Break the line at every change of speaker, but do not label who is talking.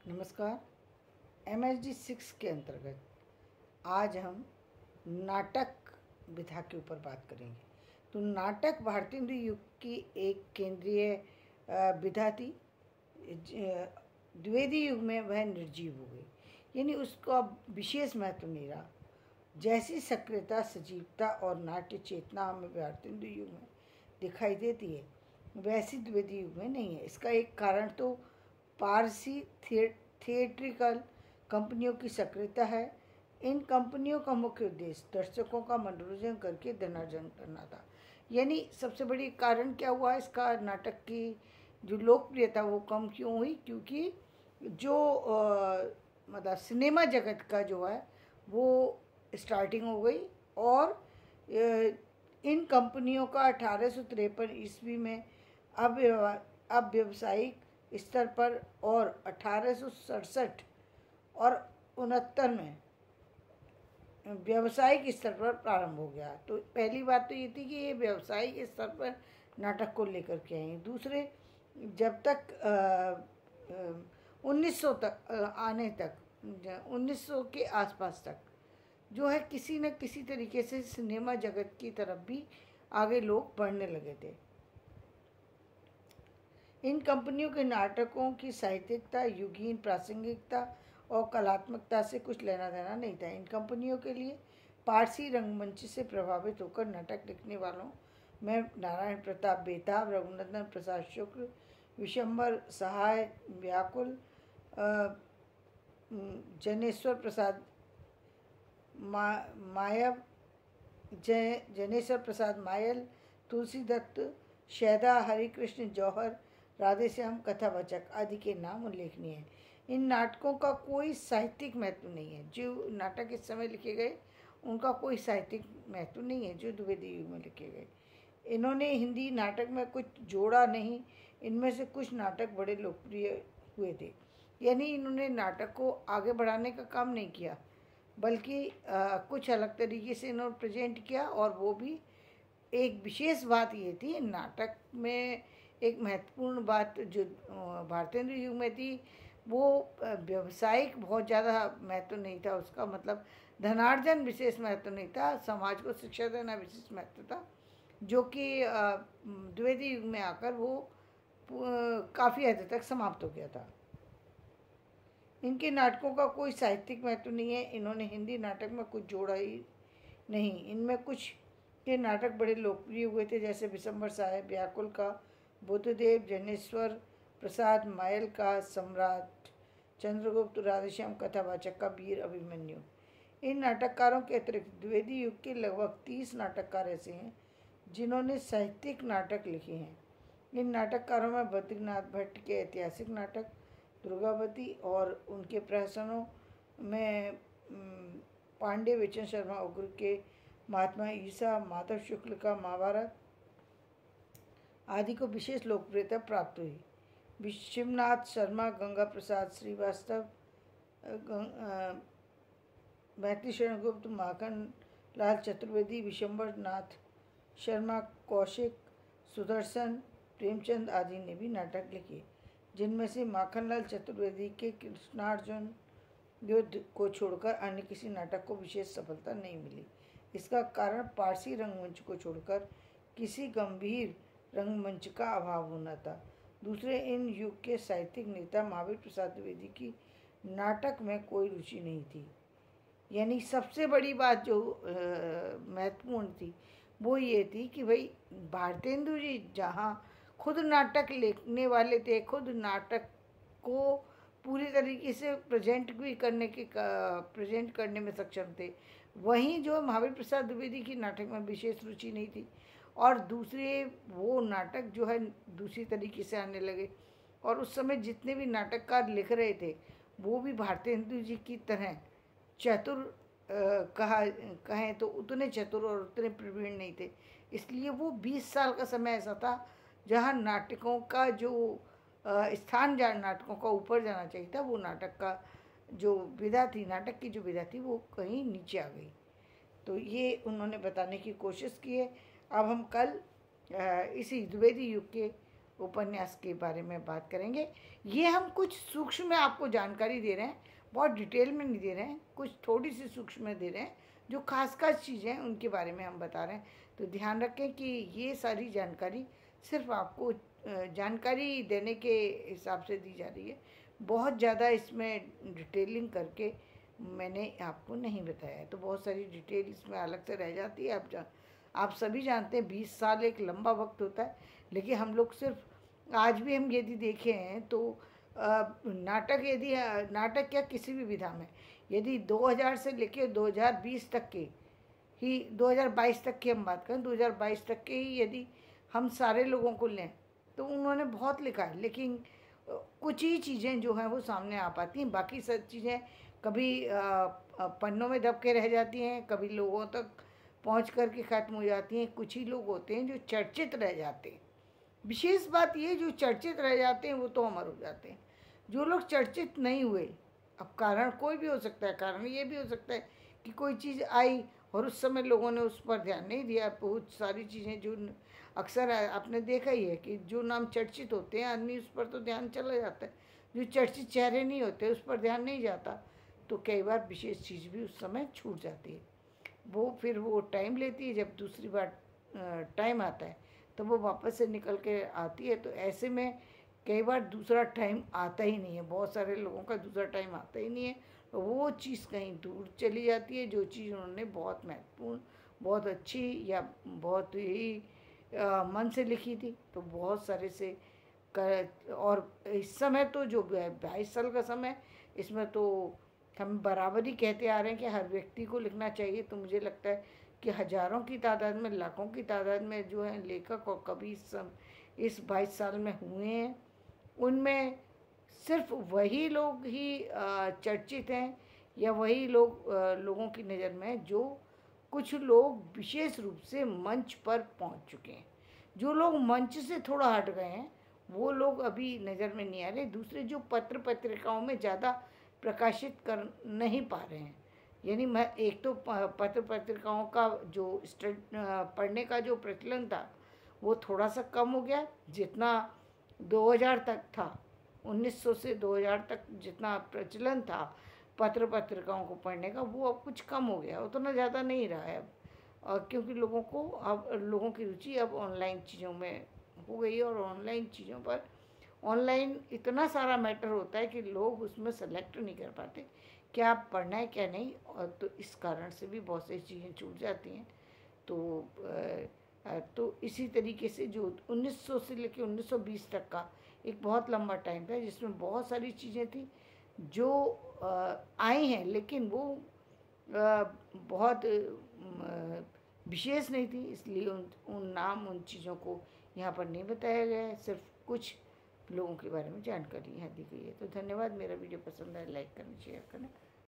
नमस्कार। MSD 6 के अंतर्गत आज हम नाटक विधा के ऊपर बात करेंगे। तो नाटक भारतीय हिंदू युग की एक केंद्रीय विधा थी। द्विवेदी युग में वह निर्जीव हो गई, यानी उसका विशेष महत्व नहीं रहा। जैसी सक्रियता, सजीवता और नाट्य चेतना हमें भारतीय हिंदू युग में दिखाई देती है, वैसी द्विवेदी युग में नहीं है। इसका एक कारण तो पारसी थिएट्रिकल कंपनियों की सक्रियता है। इन कंपनियों का मुख्य उद्देश्य दर्शकों का मनोरंजन करके धनार्जन करना था। यानी सबसे बड़ी कारण क्या हुआ, इसका नाटक की जो लोकप्रियता वो कम क्यों हुई, क्योंकि जो मतलब सिनेमा जगत का जो है वो स्टार्टिंग हो गई और इन कंपनियों का 1853 ईस्वी में अब व्यावसायिक स्तर पर और 1867 और 69 में व्यावसायिक स्तर पर प्रारंभ हो गया। तो पहली बात तो ये थी कि ये व्यावसायिक स्तर पर नाटक को लेकर के आए। दूसरे, जब तक 1900 तक आने तक 1900 के आसपास तक जो है किसी न किसी तरीके से सिनेमा जगत की तरफ भी आगे लोग बढ़ने लगे थे। इन कंपनियों के नाटकों की साहित्यिकता, युगीन प्रासंगिकता और कलात्मकता से कुछ लेना देना नहीं था। इन कंपनियों के लिए पारसी रंगमंच से प्रभावित होकर नाटक लिखने वालों में नारायण प्रताप बेताब, रघुनंदन प्रसाद शुक्ल, विशंबर सहाय व्याकुल, जनेश्वर प्रसाद मायव, जनेश्वर प्रसाद मायल, तुलसी दत्त, शैदा, हरिकृष्ण जौहर, राधेश्याम कथावाचक आदि के नाम उल्लेखनीय हैं। इन नाटकों का कोई साहित्यिक महत्व नहीं है। जो नाटक इस समय लिखे गए उनका कोई साहित्यिक महत्व नहीं है जो द्विवेदी युग में लिखे गए। इन्होंने हिंदी नाटक में कुछ जोड़ा नहीं। इनमें से कुछ नाटक बड़े लोकप्रिय हुए थे, यानी इन्होंने नाटक को आगे बढ़ाने का काम नहीं किया, बल्कि कुछ अलग तरीके से इन्होंने प्रेजेंट किया। और वो भी एक विशेष बात ये थी, नाटक में एक महत्वपूर्ण बात जो भारतीय हिंदू युग में थी, वो व्यवसायिक बहुत ज़्यादा महत्व नहीं था उसका, मतलब धनार्जन विशेष महत्व नहीं था, समाज को शिक्षा देना विशेष महत्व था, जो कि द्विवेदी युग में आकर वो काफ़ी हद तक समाप्त हो गया था। इनके नाटकों का कोई साहित्यिक महत्व नहीं है। इन्होंने हिंदी नाटक में कुछ जोड़ा ही नहीं। इनमें कुछ के नाटक बड़े लोकप्रिय हुए थे, जैसे विशंबर साहेब व्याकुल का, बुद्धदेव, जनेश्वर प्रसाद मायल का सम्राट, चंद्रगुप्त, राधेश्याम कथावाचक का वीर अभिमन्यु। इन नाटककारों के अतिरिक्त द्विवेदी युग के लगभग 30 नाटककार ऐसे हैं जिन्होंने साहित्यिक नाटक लिखे हैं। इन नाटककारों में बद्रीनाथ भट्ट के ऐतिहासिक नाटक दुर्गावती और उनके प्रहसनों में पांडे विचन शर्मा उग्र के महात्मा ईसा, माधव शुक्ल का महाभारत आदि को विशेष लोकप्रियता प्राप्त हुई। विश्वनाथ शर्मा, गंगा प्रसाद श्रीवास्तव, मैत्री शरण गुप्त, माखन लाल चतुर्वेदी, विशंबर नाथ शर्मा, कौशिक, सुदर्शन, प्रेमचंद आदि ने भी नाटक लिखे, जिनमें से माखनलाल चतुर्वेदी के कृष्णार्जुन युद्ध को छोड़कर अन्य किसी नाटक को विशेष सफलता नहीं मिली। इसका कारण पारसी रंगमंच को छोड़कर किसी गंभीर रंगमंच का अभाव होना था। दूसरे, इन युग के साहित्यिक नेता महावीर प्रसाद द्विवेदी की नाटक में कोई रुचि नहीं थी। यानी सबसे बड़ी बात जो महत्वपूर्ण थी वो ये थी कि भाई भारतेंदु जी जहाँ खुद नाटक लिखने वाले थे, खुद नाटक को पूरी तरीके से प्रेजेंट करने में सक्षम थे, वहीं जो महावीर प्रसाद द्विवेदी की नाटक में विशेष रुचि नहीं थी। और दूसरे, वो नाटक जो है दूसरी तरीके से आने लगे, और उस समय जितने भी नाटककार लिख रहे थे वो भी भारतीय हिंदू जी की तरह चतुर कहें तो उतने चतुर और उतने प्रवीण नहीं थे। इसलिए वो 20 साल का समय ऐसा था जहाँ नाटकों का जो स्थान जहाँ नाटकों का ऊपर जाना चाहिए था, वो नाटक का जो विधा थी, नाटक की जो विधा थी, वो कहीं नीचे आ गई। तो ये उन्होंने बताने की कोशिश की है। अब हम कल इसी द्विवेदी युग के उपन्यास के बारे में बात करेंगे। ये हम कुछ सूक्ष्म में आपको जानकारी दे रहे हैं, बहुत डिटेल में नहीं दे रहे हैं, कुछ थोड़ी सी सूक्ष्म में दे रहे हैं, जो खास खास चीज़ें हैं उनके बारे में हम बता रहे हैं। तो ध्यान रखें कि ये सारी जानकारी सिर्फ आपको जानकारी देने के हिसाब से दी जा रही है, बहुत ज़्यादा इसमें डिटेलिंग करके मैंने आपको नहीं बताया है। तो बहुत सारी डिटेल इसमें अलग से रह जाती है। आप सभी जानते हैं 20 साल एक लंबा वक्त होता है, लेकिन हम लोग सिर्फ आज भी हम यदि देखें हैं तो नाटक या किसी भी विधा में यदि 2000 से लेकर 2020 तक के ही 2022 तक की हम बात करें, 2022 तक के ही यदि हम सारे लोगों को लें तो उन्होंने बहुत लिखा है, लेकिन कुछ ही चीज़ें जो हैं वो सामने आ पाती हैं। बाकी सब चीज़ें कभी पन्नों में दब के रह जाती हैं, कभी लोगों तक पहुंच करके ख़त्म हो जाती हैं। कुछ ही लोग होते हैं जो चर्चित रह जाते हैं। विशेष बात ये, जो चर्चित रह जाते हैं वो तो अमर हो जाते हैं। जो लोग चर्चित नहीं हुए, अब कारण कोई भी हो सकता है, कारण ये भी हो सकता है कि कोई चीज़ आई और उस समय लोगों ने उस पर ध्यान नहीं दिया। बहुत सारी चीज़ें जो अक्सर आपने देखा ही है कि जो नाम चर्चित होते हैं आदमी उस पर तो ध्यान चला जाता है, जो चर्चित चेहरे नहीं होते उस पर ध्यान नहीं जाता। तो कई बार विशेष चीज़ भी उस समय छूट जाती है। फिर वो टाइम लेती है, जब दूसरी बार टाइम आता है तो वो वापस से निकल के आती है। तो ऐसे में कई बार दूसरा टाइम आता ही नहीं है, बहुत सारे लोगों का दूसरा टाइम आता ही नहीं है। तो वो चीज़ कहीं दूर चली जाती है, जो चीज़ उन्होंने बहुत महत्वपूर्ण, बहुत अच्छी या बहुत ही मन से लिखी थी। तो बहुत सारे से और इस समय तो जो 22 साल का समय, इसमें तो हम बराबर ही कहते आ रहे हैं कि हर व्यक्ति को लिखना चाहिए। तो मुझे लगता है कि हज़ारों की तादाद में, लाखों की तादाद में जो है लेखक और कवि इस 22 साल में हुए हैं, उनमें सिर्फ वही लोग ही चर्चित हैं या वही लोग लोगों की नज़र में जो कुछ लोग विशेष रूप से मंच पर पहुंच चुके हैं। जो लोग मंच से थोड़ा हट गए हैं वो लोग अभी नज़र में नहीं आ रहे। दूसरे जो पत्र पत्रिकाओं में ज़्यादा प्रकाशित कर नहीं पा रहे हैं, यानी मैं एक तो पत्र पत्रिकाओं का जो पढ़ने का जो प्रचलन था वो थोड़ा सा कम हो गया। जितना 2000 तक था, 1900 से 2000 तक जितना प्रचलन था पत्र पत्रिकाओं को पढ़ने का, वो अब कुछ कम हो गया, उतना ज़्यादा नहीं रहा है अब। और क्योंकि लोगों की रुचि अब ऑनलाइन चीज़ों में हो गई है, और ऑनलाइन चीज़ों पर ऑनलाइन इतना सारा मैटर होता है कि लोग उसमें सेलेक्ट नहीं कर पाते क्या पढ़ना है क्या नहीं, और तो इस कारण से भी बहुत सी चीज़ें छूट जाती हैं। तो इसी तरीके से जो 1900 से लेकर 1920 तक का एक बहुत लंबा टाइम था जिसमें बहुत सारी चीज़ें थी जो आई हैं, लेकिन वो बहुत विशेष नहीं थी, इसलिए उन चीज़ों को यहाँ पर नहीं बताया गया है। सिर्फ कुछ लोगों के बारे में जानकारी यहाँ दी गई है। तो धन्यवाद। मेरा वीडियो पसंद आए लाइक करना, शेयर करना।